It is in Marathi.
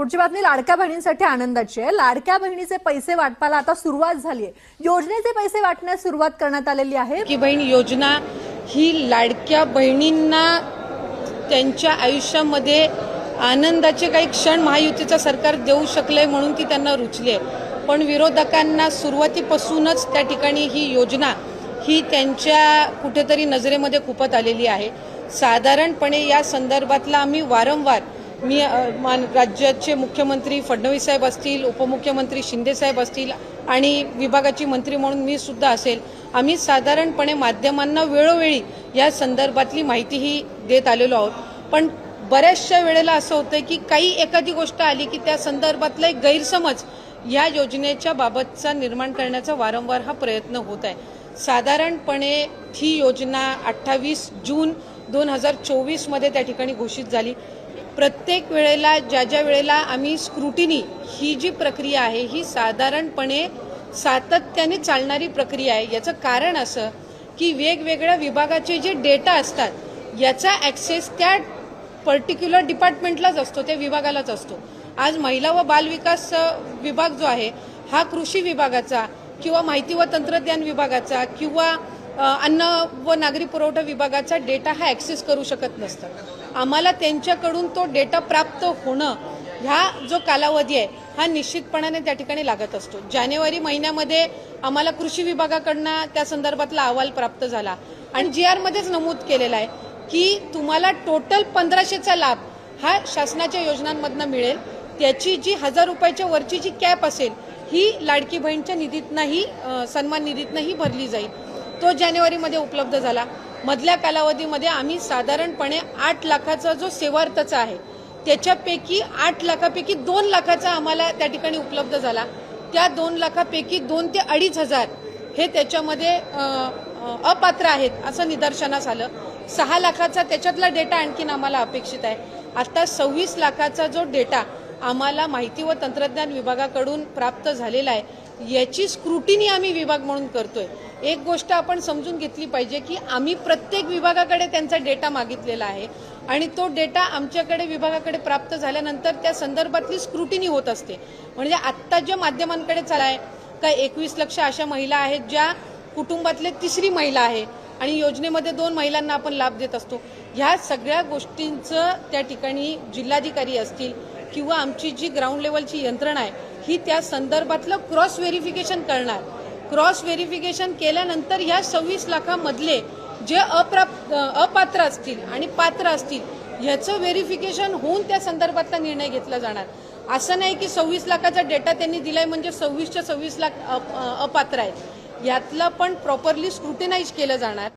पुढची बातमी लाडक्या बहिणींसाठी आनंदाची आहे। लाडक्या बहिणीचे पैसे वाटपाला आता सुरुवात झाली आहे। योजनेचे पैसे वाटण्यास सुरुवात करण्यात आलेली आहे। की बहीण योजना ही लाडक्या बहिणींना त्यांच्या आयुष्यामध्ये आनंदाचे काही क्षण महायुतीचं सरकार देऊ शकले म्हणून ती त्यांना रुचली आहे। पण विरोधकांना सुरुवातीपासूनच त्या ठिकाणी ही योजना ही त्यांच्या कुठेतरी नजरेमध्ये खुपत आलेली आहे। साधारणपणे या संदर्भातला आम्ही वारंवार राज्याचे मुख्यमंत्री फडणवीस साहेब असतील, उपमुख्यमंत्री शिंदे साहेब असतील आणि विभागाची मंत्री म्हणून मी सुद्धा असेल, आम्ही साधारणपणे माध्यमांना वेळोवेळी या संदर्भातली माहितीही देत आलेलो आहोत। पण बऱ्याचशा वेळेला असं होतं की काही एखादी गोष्ट आली की त्या संदर्भातला एक गैरसमज या योजनेच्या बाबतचा निर्माण करण्याचा वारंवार हा प्रयत्न होत आहे। साधारणपणे ही योजना 28 जून 2024 मध्ये त्या ठिकाणी घोषित झाली। प्रत्येक वेळेला ज्या वेळेला आम्ही स्क्रुटिनी ही जी प्रक्रिया आहे ही साधारणपणे सातत्याने चालणारी प्रक्रिया आहे। याचं कारण असं की वेगवेगळ्या विभागाचे जे डेटा असतात याचा ॲक्सेस त्या पर्टिक्युलर डिपार्टमेंटलाच असतो, त्या विभागालाच असतो। आज महिला व बालविकास विभाग जो आहे हा कृषी विभागाचा किंवा माहिती व तंत्रज्ञान विभागाचा किंवा अन्न व नागरी पुरवठा विभागाचा डेटा हा ॲक्सेस करू शकत नसतं। आम्हाला त्यांच्याकडून तो डेटा प्राप्त होणं ह्या जो कालावधी आहे हा निश्चितपणाने त्या ठिकाणी लागत असतो। जानेवारी महिन्यामध्ये आम्हाला कृषी विभागाकडनं त्या संदर्भातला अहवाल प्राप्त झाला आणि GR मध्येच नमूद केलेला आहे की तुम्हाला टोटल 1500चा लाभ हा शासनाच्या योजनांमधनं मिळेल। त्याची जी 1000 रुपयाच्या वरची जी कॅप असेल ही लाडकी बहीणच्या निधीतनंही सन्मान निधीतनंही भरली जाईल। तो जानेवारीमध्ये उपलब्ध झाला। मधल्या कालावधीमध्ये आम्ही साधारणपणे 8 लाखाचा जो सेवार्थचा आहे त्याच्यापैकी 8 लाखापैकी 2 लाखाचा आम्हाला त्या ठिकाणी उपलब्ध झाला। त्या 2 लाखापैकी 2 ते 2.5 हजार हे त्याच्यामध्ये अपात्र आहेत असं निदर्शनास आलं। 6 लाखाचा त्याच्यातला डेटा आणखीन आम्हाला अपेक्षित आहे। आता 26 लाखाचा जो डेटा आम्हाला माहिती व तंत्रज्ञान विभागाकडून प्राप्त झालेला आहे याची स्क्रुटिनी आम्ही विभाग म्हणून करतोय। एक गोष्ट आपण समजून घेतली पाहिजे की आम्ही प्रत्येक विभागाकडे त्यांचा डेटा मागितलेला आहे आणि तो डेटा आमच्याकडे विभागाकडे प्राप्त झाल्यानंतर त्या संदर्भातली स्क्रुटिनी होत असते। म्हणजे आत्ता ज्या माध्यमांकडे चालाय का 21 लक्ष अशा महिला आहेत ज्या कुटुंबातले तिसरी महिला आहे आणि योजनेमध्ये 2 महिलांना आपण लाभ देत असतो। ह्या सगळ्या गोष्टींचं त्या ठिकाणी जिल्हाधिकारी असतील किंवा आमची जी ग्राउंड लेवलची यंत्रणा आहे ही त्या संदर्भातलं क्रॉस व्हेरिफिकेशन करणार। क्रॉस व्हेरिफिकेशन केल्यानंतर ह्या 26 लाखामधले जे अपात्र असतील आणि पात्र असतील ह्याचं व्हेरिफिकेशन होऊन त्या संदर्भातला निर्णय घेतला जाणार। असं नाही की 26 लाखाचा डेटा त्यांनी दिलाय म्हणजे 26च्या 26 लाख अपात्र आहेत। यातलं पण प्रॉपरली स्क्रुटिनाइज केलं जाणार।